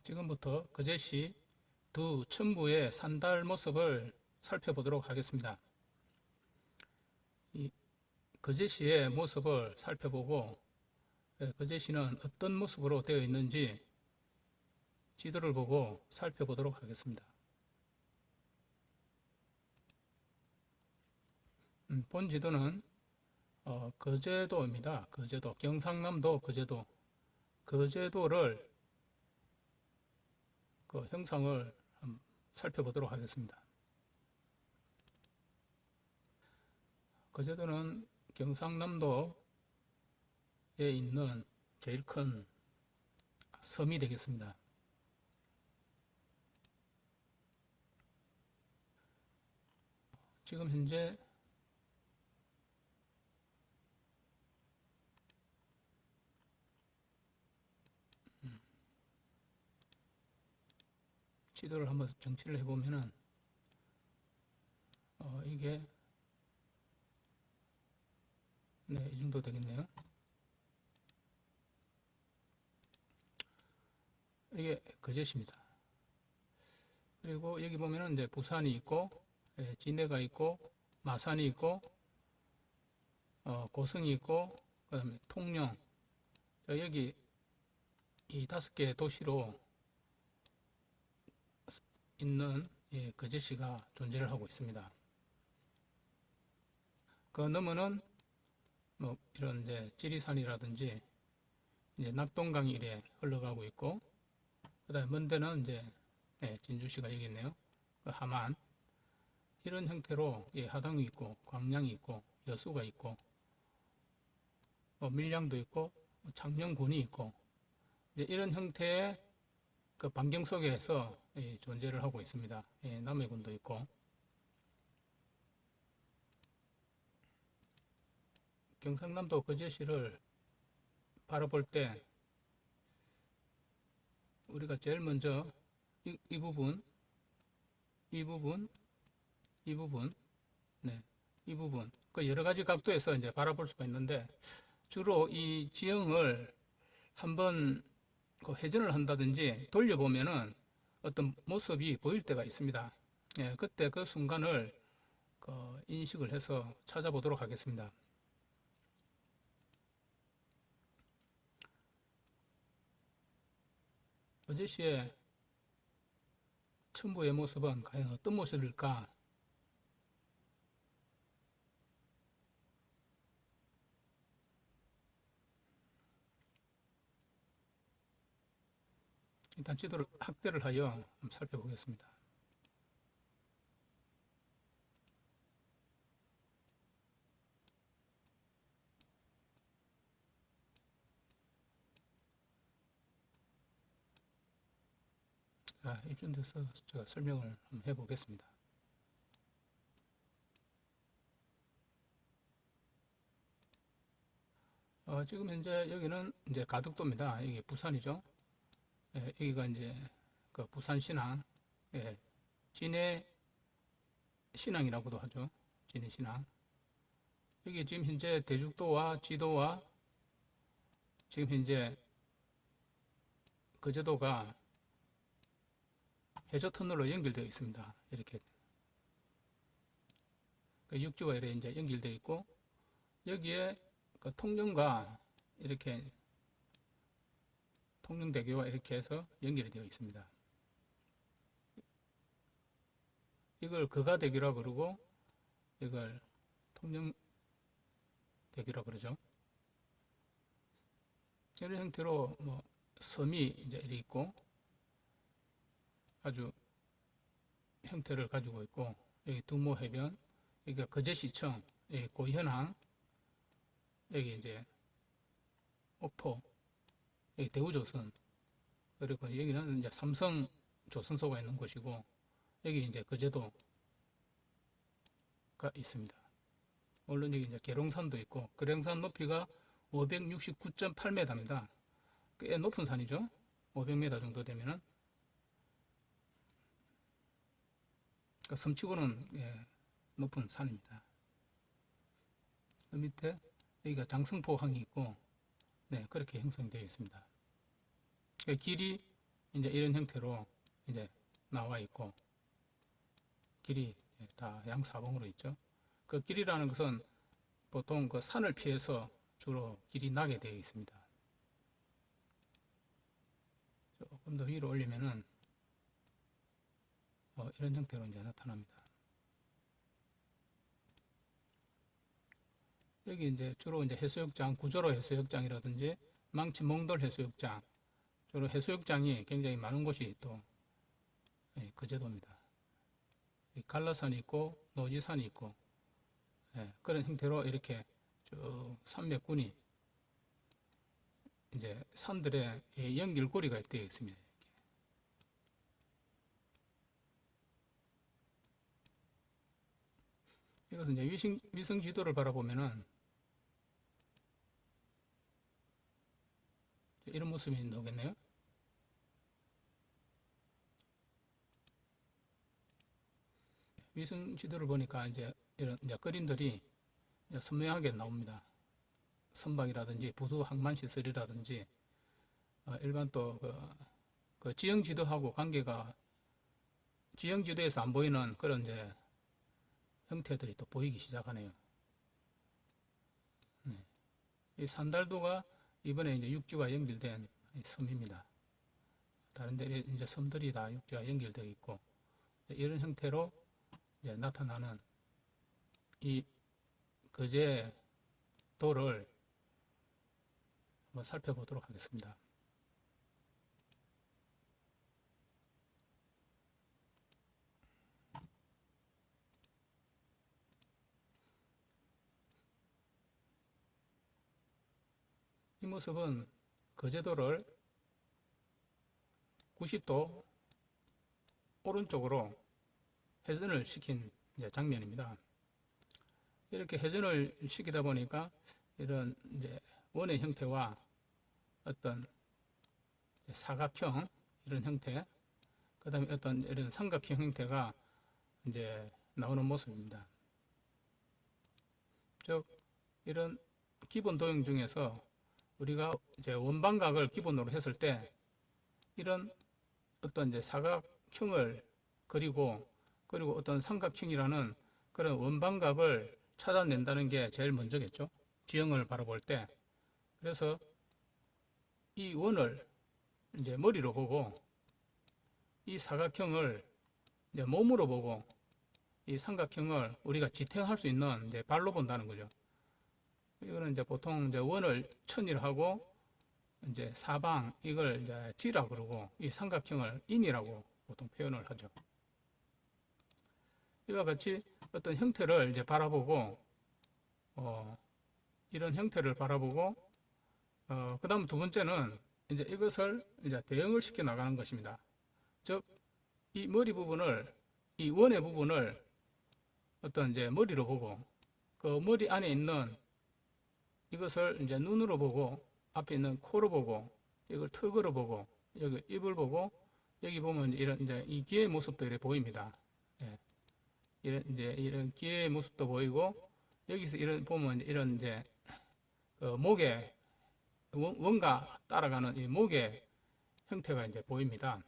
지금부터 거제시 두 첨부의 산달 모습을 살펴보도록 하겠습니다. 이 거제시의 모습을 살펴보고 거제시는 어떤 모습으로 되어 있는지 지도를 보고 살펴보도록 하겠습니다. 본 지도는 거제도입니다. 거제도, 경상남도 거제도를 그 형상을 살펴보도록 하겠습니다. 거제도는 경상남도에 있는 제일 큰 섬이 되겠습니다. 지금 현재 지도를 한번 정치를 해보면은 이게 네, 이 정도 되겠네요. 이게 거제시입니다. 그리고 여기 보면은 이제 부산이 있고 진해가 있고 마산이 있고 고성이 있고 그다음에 통영, 여기 이 5개의 도시로 있는 거제시가 존재를 하고 있습니다. 그 너머는 뭐 이런 이제 지리산이라든지 이제 낙동강이 이래 흘러가고 있고, 그다음에 먼 데는 이제 진주시가 여기 있네요. 그 함안, 이런 형태로 하당이 있고 광양이 있고 여수가 있고 밀양도 있고 창녕군이 있고 이런 형태의 그 반경 속에서 존재를 하고 있습니다. 남해군도 있고. 경상남도 거제시를 바라볼 때 우리가 제일 먼저 이 부분, 이 부분, 네, 이 부분, 그 여러 가지 각도에서 이제 바라볼 수가 있는데, 주로 이 지형을 한번 그 회전을 한다든지 돌려보면은 어떤 모습이 보일 때가 있습니다. 그때 그 순간을 인식을 해서 찾아보도록 하겠습니다. 거제시의 첨부의 모습은 과연 어떤 모습일까? 일단 지도를 확대를 하여 한번 살펴보겠습니다. 자, 이쯤 돼서 제가 설명을 한번 해보겠습니다. 지금 현재 여기는 이제 가덕도입니다. 여기 부산이죠. 여기가 이제 그 부산신항, 진해 신항이라고도 하죠. 진해 신항. 여기 지금 현재 대죽도와 지도와 지금 현재 거제도가 해저 터널로 연결되어 있습니다. 이렇게 육지와 이렇게 이제 연결되어 있고, 여기에 그 통영과 이렇게 통영대교와 이렇게 해서 연결이 되어 있습니다. 이걸 거가대교라 그러고 이걸 통영대교라 그러죠. 이런 형태로 뭐 섬이 이제 이렇게 있고 아주 형태를 가지고 있고, 여기 두모해변, 여기가 거제시청, 여기 고현항, 여기 이제 옥포, 여기 대우조선, 그리고 여기는 이제 삼성 조선소가 있는 곳이고, 여기 이제 거제도가 있습니다. 물론 여기 이제 계룡산도 있고, 계룡산 높이가 569.8m입니다. 꽤 높은 산이죠. 500m 정도 되면은. 그러니까 섬치고는 높은 산입니다. 그 밑에 여기가 장승포항이 있고, 그렇게 형성되어 있습니다. 길이 이제 이런 형태로 이제 나와 있고, 길이 다 양사봉으로 있죠. 그 길이라는 것은 보통 그 산을 피해서 주로 길이 나게 되어 있습니다. 조금 더 위로 올리면은 이런 형태로 이제 나타납니다. 여기 이제 주로 이제 해수욕장, 구조로 해수욕장이라든지 망치 몽돌 해수욕장, 주로 해수욕장이 굉장히 많은 곳이 또 거제도입니다. 갈라산이 있고 노지산이 있고 그런 형태로 이렇게 쭉 산맥군이 이제 산들의 연결고리가 되어 있습니다. 이것은 이제 위성 지도를 바라보면은 이런 모습이 나오겠네요. 위성 지도를 보니까 이제 이런 이제 그림들이 이제 선명하게 나옵니다. 선박이라든지 부두 항만 시설이라든지 일반 또 그 지형 지도하고 관계가 지형 지도에서 안 보이는 그런 이제 형태들이 또 보이기 시작하네요. 이 산달도가 이번에 이제 육지와 연결된 섬입니다. 다른 데 이제 섬들이 다 육지와 연결되어 있고 이런 형태로 이제 나타나는 이 거제도를 한번 살펴보도록 하겠습니다. 이 모습은 거제도를 90도 오른쪽으로 회전을 시킨 이제 장면입니다. 이렇게 회전을 시키다 보니까 이런 이제 원의 형태와 어떤 사각형 이런 형태, 그 다음에 어떤 이런 삼각형 형태가 이제 나오는 모습입니다. 즉 이런 기본 도형 중에서 우리가 이제 원방각을 기본으로 했을 때 이런 어떤 이제 사각형을 그리고 어떤 삼각형이라는 그런 원방각을 찾아낸다는 게 제일 먼저겠죠. 지형을 바라볼 때. 그래서 이 원을 이제 머리로 보고 이 사각형을 이제 몸으로 보고 이 삼각형을 우리가 지탱할 수 있는 이제 발로 본다는 거죠. 이거는 이제 보통 이제 원을 천이라 하고 이제 사방 이걸 이제 지라 그러고 이 삼각형을 인이라고 보통 표현을 하죠. 이와 같이 어떤 형태를 이제 바라보고 이런 형태를 바라보고 그 다음 두 번째는 이제 이것을 이제 대응을 시켜 나가는 것입니다. 즉 이 머리 부분을 이 원의 부분을 어떤 이제 머리로 보고 그 머리 안에 있는 이것을 이제 눈으로 보고 앞에 있는 코로 보고 이걸 턱으로 보고 여기 입을 보고 여기 보면 이런 이제 이 귀의 모습들이 보입니다. 이런 귀의 모습도 보이고 여기서 이런 보면 이런 이제 목에 원과 따라가는 이 목의 형태가 이제 보입니다.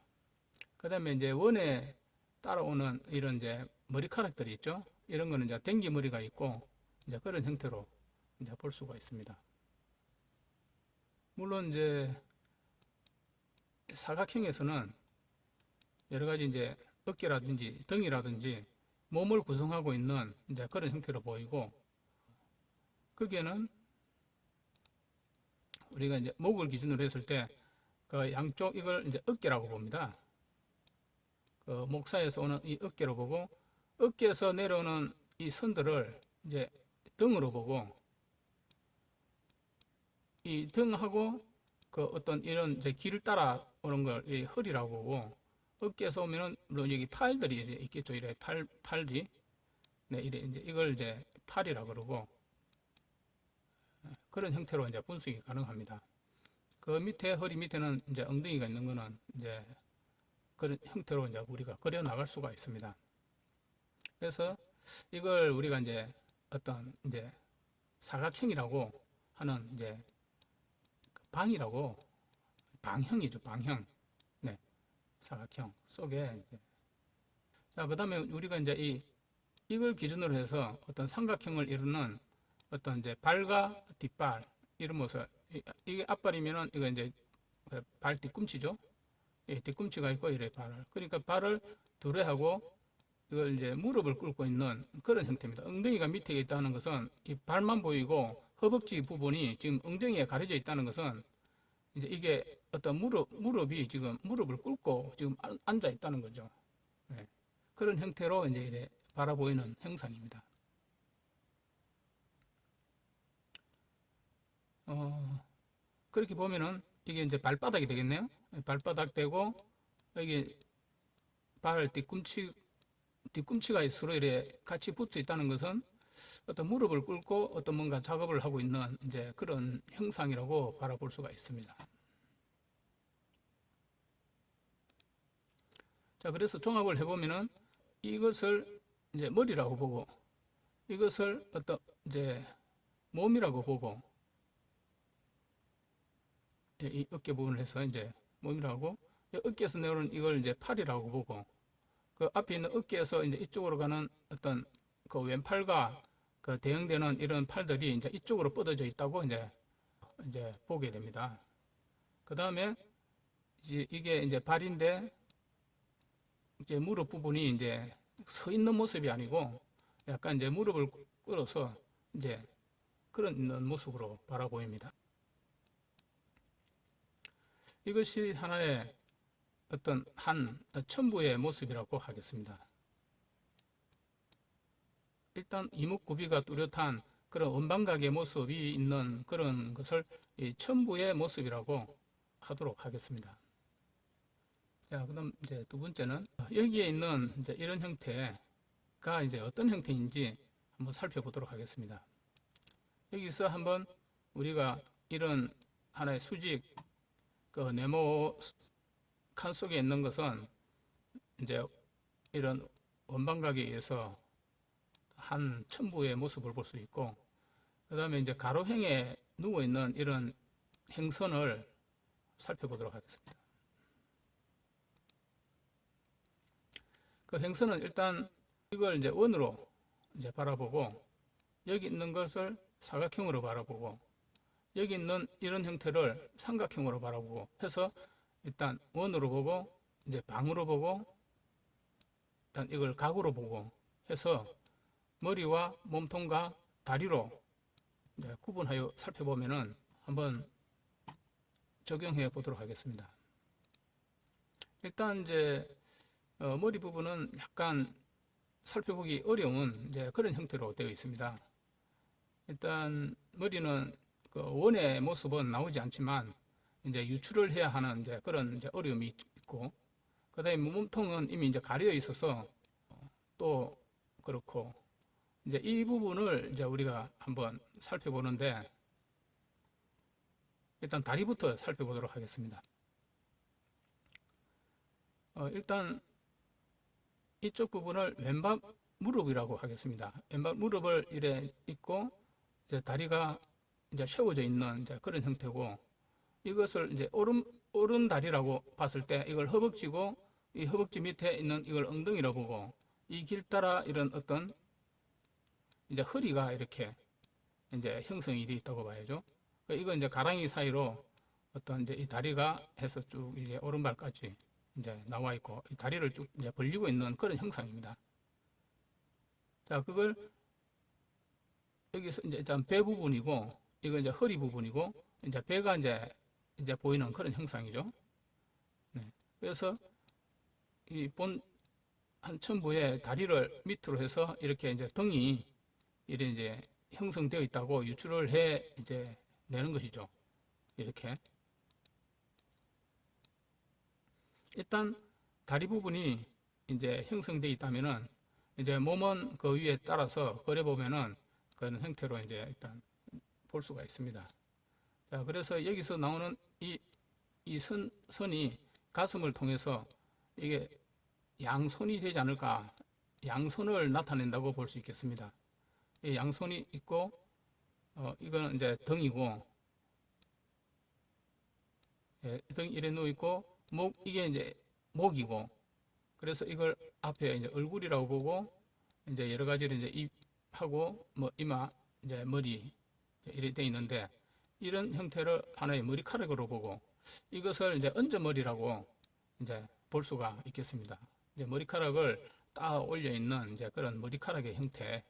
그 다음에 이제 원에 따라오는 이런 이제 머리카락들이 있죠. 이런 거는 이제 댕기머리가 있고 이제 그런 형태로 이제 볼 수가 있습니다. 물론 이제 사각형에서는 여러 가지 이제 어깨라든지 등이라든지 몸을 구성하고 있는 이제 그런 형태로 보이고 거기에는 우리가 이제 목을 기준으로 했을 때 그 양쪽 이걸 이제 어깨라고 봅니다. 그 목 사이에서 오는 이 어깨로 보고 어깨에서 내려오는 이 선들을 이제 등으로 보고 이 등하고 그 어떤 이런 이제 길을 따라 오는 걸 이 허리라고 보고 어깨에서 오면은 물론 여기 팔들이 이제 있겠죠. 이래 팔이 네 이래 이제 이걸 이제 팔이라 그러고 그런 형태로 이제 분석이 가능합니다. 그 밑에 허리 밑에는 이제 엉덩이가 있는 거는 이제 그런 형태로 이제 우리가 그려 나갈 수가 있습니다. 그래서 이걸 우리가 이제 어떤 이제 사각형이라고 하는 이제 방이라고 방형이죠. 방형. 네. 사각형 속에 이제. 자, 그다음에 우리가 이제 이걸 기준으로 해서 어떤 삼각형을 이루는 어떤 이제 발과 뒷발 이런 모습. 이게 앞발이면은 이거 이제 발 뒤꿈치죠. 예, 뒤꿈치가 있고 이래 발을. 그러니까 발을 두레하고 이걸 이제 무릎을 꿇고 있는 그런 형태입니다. 엉덩이가 밑에 있다는 것은 이 발만 보이고 허벅지 부분이 지금 엉덩이에 가려져 있다는 것은 이제 이게 어떤 무릎이 지금 무릎을 꿇고 지금 앉아 있다는 거죠. 네. 그런 형태로 이제 이래 바라보이는 형상입니다. 그렇게 보면은 이게 이제 발바닥이 되겠네요. 발바닥 되고 여기 발 뒤꿈치가 서로 이래 같이 붙어 있다는 것은 어떤 무릎을 꿇고 어떤 뭔가 작업을 하고 있는 이제 그런 형상이라고 바라볼 수가 있습니다. 자, 그래서 종합을 해보면은 이것을 이제 머리라고 보고 이것을 어떤 이제 몸이라고 보고 이 어깨 부분을 해서 이제 몸이라고 어깨에서 내오는 이걸 이제 팔이라고 보고 그 앞에 있는 어깨에서 이제 이쪽으로 가는 어떤 그 왼팔과 그 대응되는 이런 팔들이 이제 이쪽으로 뻗어져 있다고 이제 보게 됩니다. 그 다음에 이게 이제 발인데 이제 무릎 부분이 이제 서 있는 모습이 아니고 약간 이제 무릎을 꿇어서 이제 그런 있는 모습으로 바라보입니다. 이것이 하나의 어떤 한 첨부의 모습이라고 하겠습니다. 일단 이목구비가 뚜렷한 그런 원방각의 모습이 있는 그런 것을 이 첨부의 모습이라고 하도록 하겠습니다. 자, 그다음 이제 두 번째는 여기에 있는 이제 이런 형태가 이제 어떤 형태인지 한번 살펴보도록 하겠습니다. 여기서 한번 우리가 이런 하나의 수직 그 네모 칸 속에 있는 것은 이제 이런 원방각에 의해서 한 첨부의 모습을 볼 수 있고, 그 다음에 이제 가로형에 누워 있는 이런 행선을 살펴보도록 하겠습니다. 그 행선은 일단 이걸 이제 원으로 이제 바라보고, 여기 있는 것을 사각형으로 바라보고, 여기 있는 이런 형태를 삼각형으로 바라보고 해서 일단 원으로 보고 이제 방으로 보고 일단 이걸 각으로 보고 해서 머리와 몸통과 다리로 이제 구분하여 살펴보면은 한번 적용해 보도록 하겠습니다. 일단 이제 머리 부분은 약간 살펴보기 어려운 이제 그런 형태로 되어 있습니다. 일단 머리는 그 원의 모습은 나오지 않지만 이제 유출을 해야 하는 이제 그런 이제 어려움이 있고, 그다음에 몸통은 이미 이제 가려 있어서 또 그렇고, 이제 이 부분을 이제 우리가 한번 살펴보는데 일단 다리부터 살펴보도록 하겠습니다. 일단 이쪽 부분을 왼발 무릎이라고 하겠습니다. 왼발 무릎을 이래 있고 이제 다리가 이제 세워져 있는 이제 그런 형태고, 이것을 이제 오른 다리라고 봤을 때 이걸 허벅지고 이 허벅지 밑에 있는 이걸 엉덩이라고 보고, 이 길 따라 이런 어떤 이제 허리가 이렇게 이제 형성이 되어 있다고 봐야죠. 이건 이제 가랑이 사이로 어떤 이제 이 다리가 해서 쭉 이제 오른발까지 이제 나와 있고, 이 다리를 쭉 이제 벌리고 있는 그런 형상입니다. 자, 그걸 여기서 이제 일단 배 부분이고, 이건 이제 허리 부분이고, 이제 배가 이제 보이는 그런 형상이죠. 네. 그래서 이 본 한 첨부의 다리를 밑으로 해서 이렇게 이제 등이 이래 이제 형성되어 있다고 유출을 해 이제 내는 것이죠. 이렇게. 일단 다리 부분이 이제 형성되어 있다면은 이제 몸은 그 위에 따라서 그려 보면은 그런 형태로 이제 일단 볼 수가 있습니다. 자, 그래서 여기서 나오는 이 선이 가슴을 통해서 이게 양손이 되지 않을까, 양손을 나타낸다고 볼 수 있겠습니다. 이 양손이 있고, 이거는 이제 등이고, 등 이래 누워 있고, 이게 이제 목이고, 그래서 이걸 앞에 이제 얼굴이라고 보고, 이제 여러 가지로 이제 입하고 뭐 이마, 이제 머리 이렇게 돼 있는데, 이런 형태를 하나의 머리카락으로 보고, 이것을 이제 얹어머리라고 이제 볼 수가 있겠습니다. 이제 머리카락을 딱 올려 있는 이제 그런 머리카락의 형태,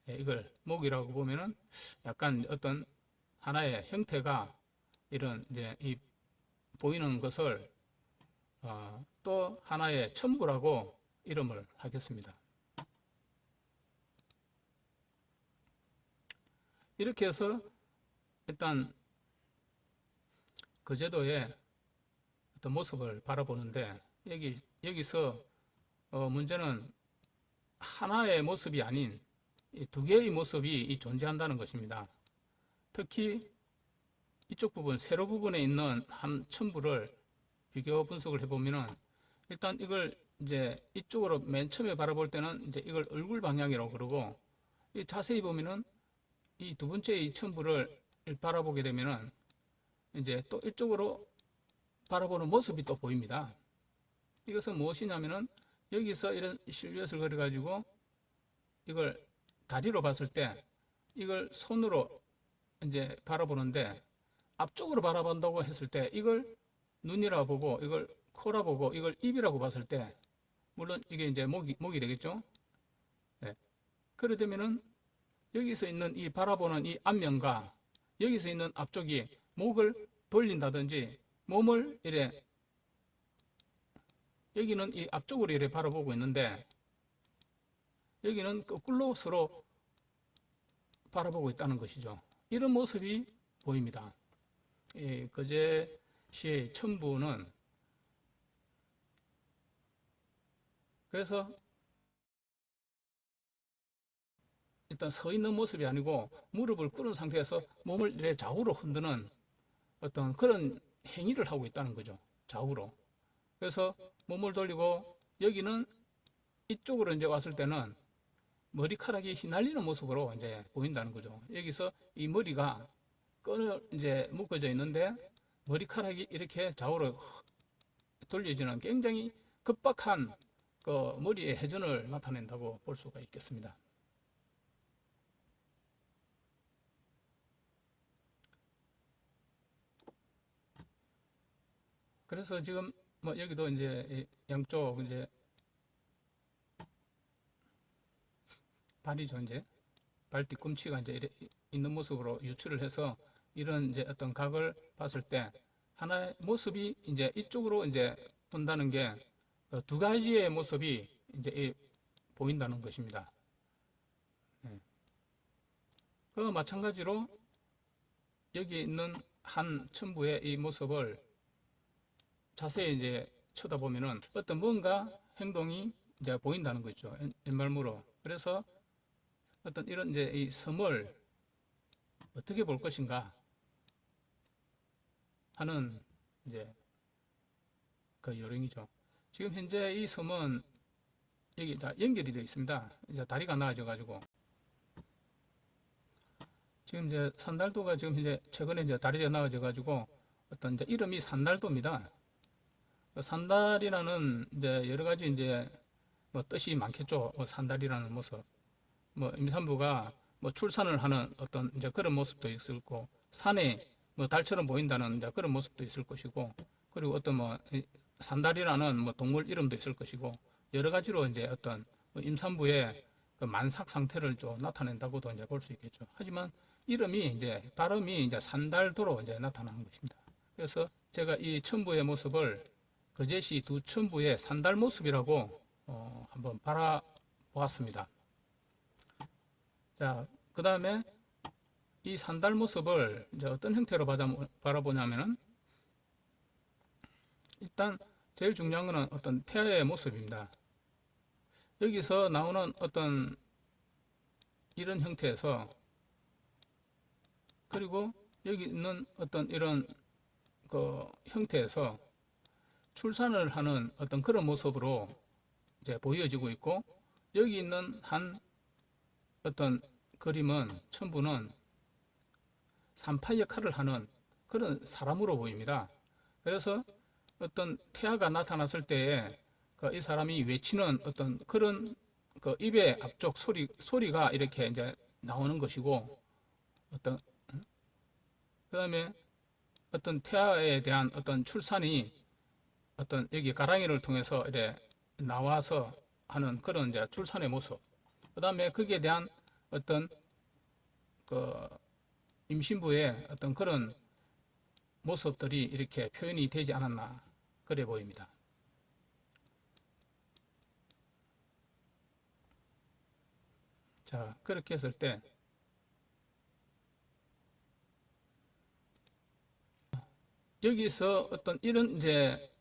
이걸 목이라고 보면은 약간 어떤 하나의 형태가 이런 이제 이 보이는 것을 또 하나의 첨부라고 이름을 하겠습니다. 이렇게 해서 일단 거제도의 어떤 모습을 바라보는데, 여기서 문제는 하나의 모습이 아닌 두 개의 모습이 존재한다는 것입니다. 특히 이쪽 부분, 세로 부분에 있는 한 첨부를 비교 분석을 해보면은, 일단 이걸 이제 이쪽으로 맨 처음에 바라볼 때는 이제 이걸 얼굴 방향이라고 그러고, 이 자세히 보면은 이 두 번째 이 첨부를 바라보게 되면은 이제 또 이쪽으로 바라보는 모습이 또 보입니다. 이것은 무엇이냐면은, 여기서 이런 실루엣을 그려 가지고 이걸 다리로 봤을 때 이걸 손으로 이제 바라보는데, 앞쪽으로 바라본다고 했을 때 이걸 눈이라 보고, 이걸 코라 보고, 이걸 입이라고 봤을 때, 물론 이게 이제 목이 되겠죠. 네. 그래 되면은 여기서 있는 이 바라보는 이 앞면과 여기서 있는 앞쪽이 목을 돌린다든지 몸을 이래, 여기는 이 앞쪽으로 이래 바라보고 있는데 여기는 거꾸로 서로 바라보고 있다는 것이죠. 이런 모습이 보입니다. 거제시의 첨부는 그래서 일단 서 있는 모습이 아니고 무릎을 꿇은 상태에서 몸을 이렇게 좌우로 흔드는 어떤 그런 행위를 하고 있다는 거죠. 좌우로. 그래서 몸을 돌리고, 여기는 이쪽으로 이제 왔을 때는 머리카락이 휘날리는 모습으로 이제 보인다는 거죠. 여기서 이 머리가 이제 묶어져 있는데 머리카락이 이렇게 좌우로 돌려지는 굉장히 급박한 그 머리의 회전을 나타낸다고 볼 수가 있겠습니다. 그래서 지금 뭐 여기도 이제 양쪽 이제 발이죠. 이제 발 뒤꿈치가 이제 있는 모습으로 유출을 해서 이런 이제 어떤 각을 봤을 때 하나의 모습이 이제 이쪽으로 이제 본다는 게 두 가지의 모습이 이제 보인다는 것입니다. 그 마찬가지로 여기 있는 한 첨부의 이 모습을 자세히 이제 쳐다보면은 어떤 뭔가 행동이 이제 보인다는 거죠. 옛말무로. 그래서 어떤 이런 이제 이 섬을 어떻게 볼 것인가 하는 이제 그 요령이죠. 지금 현재 이 섬은 여기 다 연결이 되어 있습니다. 이제 다리가 나아져 가지고 지금 이제 산달도가 지금 이제 최근에 이제 다리가 나아져 가지고 어떤 이제 이름이 산달도입니다. 산달이라는 이제 여러 가지 이제 뭐 뜻이 많겠죠. 뭐 산달이라는 모습, 뭐 임산부가 뭐 출산을 하는 어떤 이제 그런 모습도 있을 거고, 산에 뭐 달처럼 보인다는 이제 그런 모습도 있을 것이고, 그리고 어떤 뭐 산달이라는 뭐 동물 이름도 있을 것이고, 여러 가지로 이제 어떤 뭐 임산부의 그 만삭 상태를 좀 나타낸다고도 이제 볼 수 있겠죠. 하지만 이름이 이제 발음이 이제 산달도로 이제 나타나는 것입니다. 그래서 제가 이 첨부의 모습을 거제시 두 첨부의 산달 모습이라고 한번 바라보았습니다. 자, 그 다음에 이 산달 모습을 이제 어떤 형태로 바라보냐면은, 일단 제일 중요한 것은 어떤 태아의 모습입니다. 여기서 나오는 어떤 이런 형태에서, 그리고 여기 있는 어떤 이런 그 형태에서 출산을 하는 어떤 그런 모습으로 이제 보여지고 있고, 여기 있는 한 어떤 그림은 첨부는 산파 역할을 하는 그런 사람으로 보입니다. 그래서 어떤 태아가 나타났을 때에 이 사람이 외치는 어떤 그런 입의 앞쪽 소리가 이렇게 이제 나오는 것이고, 어떤 그다음에 어떤 태아에 대한 어떤 출산이 어떤 여기 가랑이를 통해서 이렇게 나와서 하는 그런 이제 출산의 모습. 그다음에 거기에 대한 어떤 그 임신부의 어떤 그런 모습들이 이렇게 표현이 되지 않았나 그래 보입니다. 자, 그렇게 했을 때 여기서 어떤 이런 이제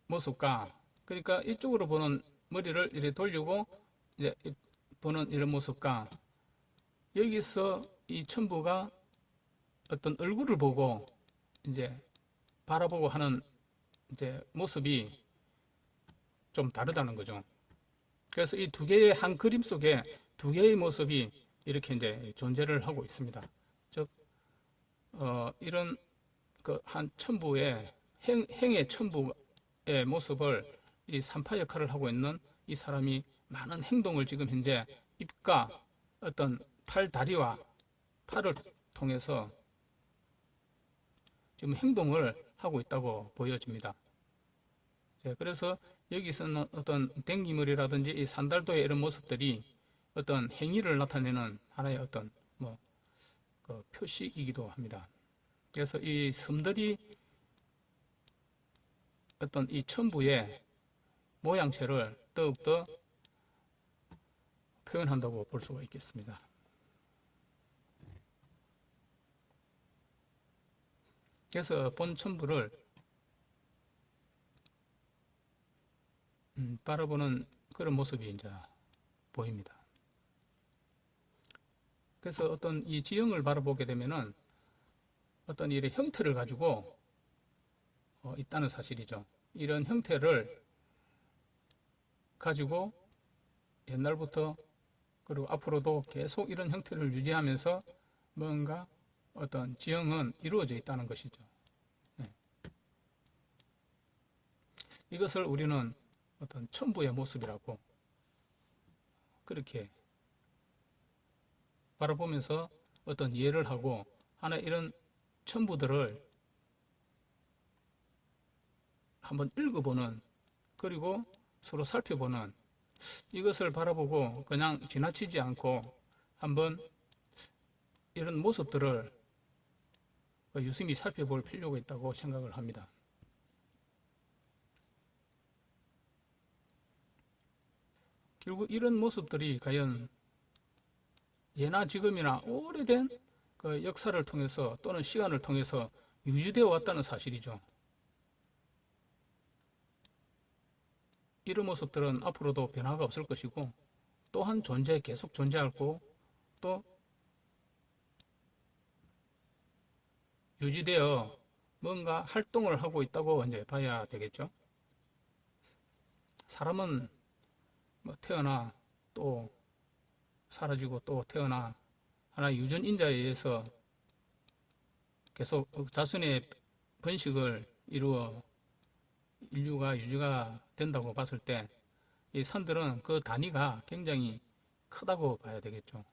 모습과, 그러니까 이쪽으로 보는 머리를 이렇게 돌리고 이제 보는 이런 모습과, 여기서 이 첨부가 어떤 얼굴을 보고 이제 바라보고 하는 이제 모습이 좀 다르다는 거죠. 그래서 이 두 개의 한 그림 속에 두 개의 모습이 이렇게 이제 존재를 하고 있습니다. 즉, 이런 그 한 첨부의 행의 첨부의 모습을 이 산파 역할을 하고 있는 이 사람이 많은 행동을 지금 현재 입과 어떤 팔, 다리와 팔을 통해서 지금 행동을 하고 있다고 보여집니다. 그래서 여기서는 어떤 댕기물이라든지 이 산달도의 이런 모습들이 어떤 행위를 나타내는 하나의 어떤 그 표식이기도 합니다. 그래서 이 섬들이 어떤 이 첨부의 모양새를 더욱더 표현한다고 볼 수가 있겠습니다. 그래서 본 첨부를 바라보는 그런 모습이 이제 보입니다. 그래서 어떤 이 지형을 바라보게 되면은 어떤 일의 형태를 가지고 있다는 사실이죠. 이런 형태를 가지고 옛날부터 그리고 앞으로도 계속 이런 형태를 유지하면서 뭔가 어떤 지형은 이루어져 있다는 것이죠. 네. 이것을 우리는 어떤 첨부의 모습이라고 그렇게 바라보면서 어떤 이해를 하고 하나 이런 첨부들을 한번 읽어보는, 그리고 서로 살펴보는, 이것을 바라보고 그냥 지나치지 않고 한번 이런 모습들을 유심히 살펴볼 필요가 있다고 생각을 합니다. 결국 이런 모습들이 과연 예나 지금이나 오래된 그 역사를 통해서 또는 시간을 통해서 유지되어 왔다는 사실이죠. 이런 모습들은 앞으로도 변화가 없을 것이고 또한 계속 존재할 거고 또 유지되어 뭔가 활동을 하고 있다고 이제 봐야 되겠죠. 사람은 태어나 또 사라지고 또 태어나 하나의 유전인자에 의해서 계속 자손의 번식을 이루어 인류가 유지가 된다고 봤을 때 이 산들은 그 단위가 굉장히 크다고 봐야 되겠죠.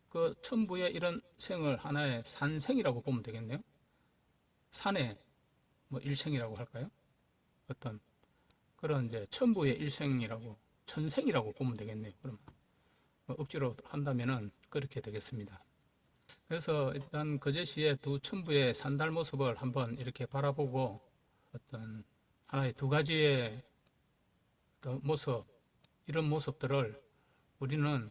그 첨부의 이런 생을 하나의 산생이라고 보면 되겠네요. 산의 일생이라고 할까요? 어떤 그런 이제 첨부의 일생이라고, 천생이라고 보면 되겠네요. 그럼 억지로 한다면은 그렇게 되겠습니다. 그래서 일단 거제시의 두 첨부의 산달 모습을 한번 이렇게 바라보고 어떤 하나의 두 가지의 모습, 이런 모습들을 우리는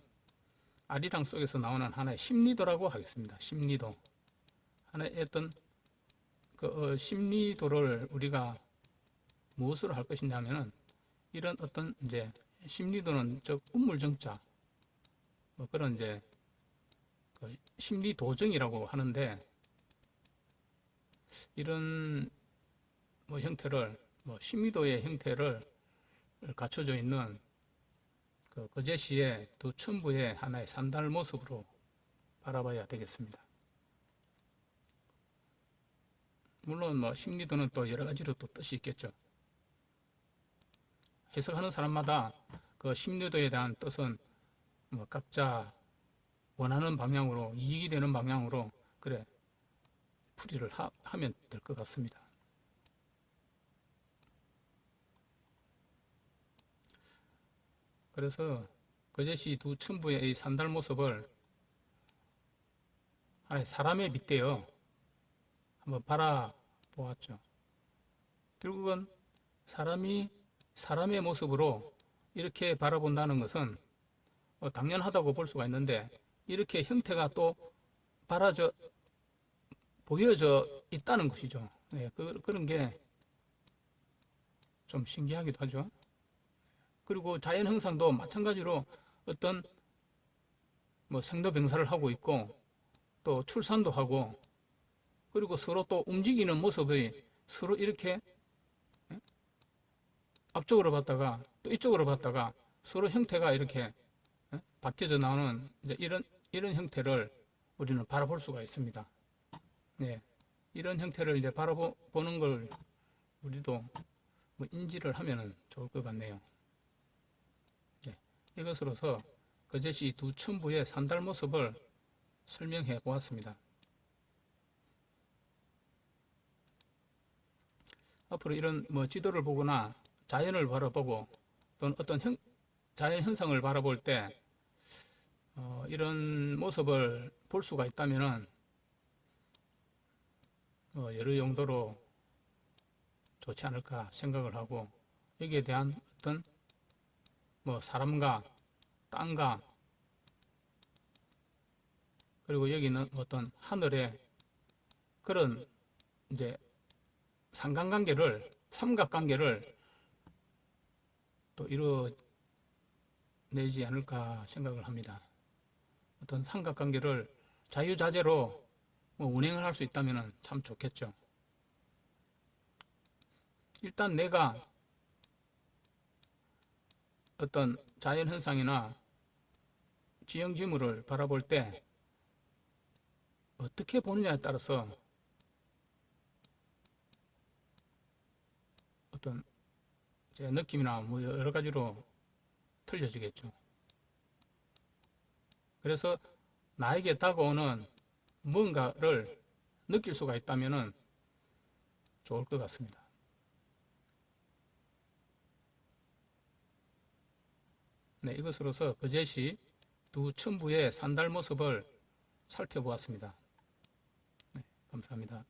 아리랑 속에서 나오는 하나의 심리도라고 하겠습니다. 심리도. 하나의 어떤 그 심리도를 우리가 무엇으로 할 것이냐면은 이런 어떤 이제 심리도는 즉 운물정자 그런 이제 그 심리도정이라고 하는데 이런 형태를 심리도의 형태를 갖춰져 있는 그 거제시의 두 첨부의 하나의 산달 모습으로 바라봐야 되겠습니다. 물론 뭐 심리도는 또 여러 가지로 또 뜻이 있겠죠. 해석하는 사람마다 그 심리도에 대한 뜻은 뭐 각자 원하는 방향으로, 이익이 되는 방향으로 그래 풀이를 하면 될 것 같습니다. 그래서 거제시 두 춘부의 이 산달 모습을 하나의 사람에 빗대어 한번 바라보았죠. 결국은 사람이 사람의 모습으로 이렇게 바라본다는 것은 당연하다고 볼 수가 있는데, 이렇게 형태가 또 보여져 있다는 것이죠. 네, 그런 게 좀 신기하기도 하죠. 그리고 자연 현상도 마찬가지로 어떤 뭐 생로병사를 하고 있고, 또 출산도 하고, 그리고 서로 또 움직이는 모습이 서로 이렇게 앞쪽으로 봤다가 또 이쪽으로 봤다가 서로 형태가 이렇게 바뀌어져 나오는 이제 이런 형태를 우리는 바라볼 수가 있습니다. 네, 이런 형태를 이제 바라보는 걸 우리도 뭐 인지를 하면은 좋을 것 같네요. 네, 이것으로서 거제시 두 춘부의 산달 모습을 설명해 보았습니다. 앞으로 이런 뭐 지도를 보거나 자연을 바라보고 또는 어떤 자연 현상을 바라볼 때 이런 모습을 볼 수가 있다면은 여러 용도로 좋지 않을까 생각을 하고, 여기에 대한 어떤 뭐 사람과 땅과 그리고 여기는 어떤 하늘의 그런 이제 삼각관계를 또 이루어내지 않을까 생각을 합니다. 어떤 삼각관계를 자유자재로 운행을 할 수 있다면 참 좋겠죠. 일단 내가 어떤 자연현상이나 지형지물을 바라볼 때 어떻게 보느냐에 따라서 어떤 제 느낌이나 뭐 여러 가지로 틀려지겠죠. 그래서 나에게 다가오는 뭔가를 느낄 수가 있다면 좋을 것 같습니다. 네, 이것으로서 거제시 두 춘부의 산달 모습을 살펴보았습니다. 네, 감사합니다.